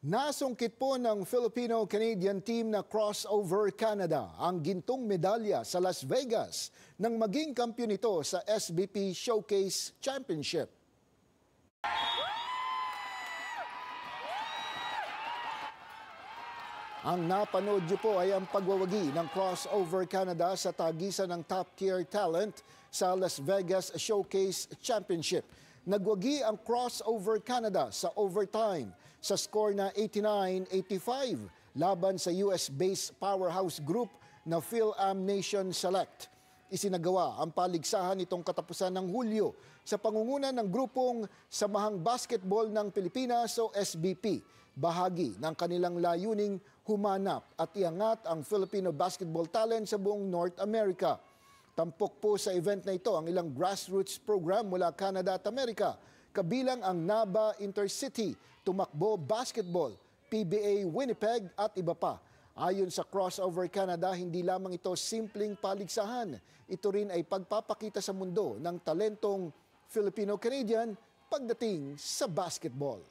Nasungkit po ng Filipino-Canadian team na Crossover Canada ang gintong medalya sa Las Vegas nang maging kampiyon ito sa SBP Showcase Championship. Ang napanood niyo po ay ang pagwawagi ng Crossover Canada sa tagisan ng top-tier talent sa Las Vegas Showcase Championship. Nagwagi ang Crossover Canada sa overtime sa score na 89-85 laban sa US-based powerhouse group na Phil-Am Nation Select. Isinagawa ang paligsahan nitong katapusan ng Hulyo sa pangunguna ng grupong Samahang Basketball ng Pilipinas o SBP. Bahagi ng kanilang layuning humanap at iangat ang Filipino basketball talent sa buong North America. Tampok po sa event na ito ang ilang grassroots program mula Canada at Amerika, kabilang ang NABA Intercity, Tumakbo Basketball, PBA Winnipeg at iba pa. Ayon sa Crossover Canada, hindi lamang ito simpleng paligsahan. Ito rin ay pagpapakita sa mundo ng talentong Filipino-Canadian pagdating sa basketball.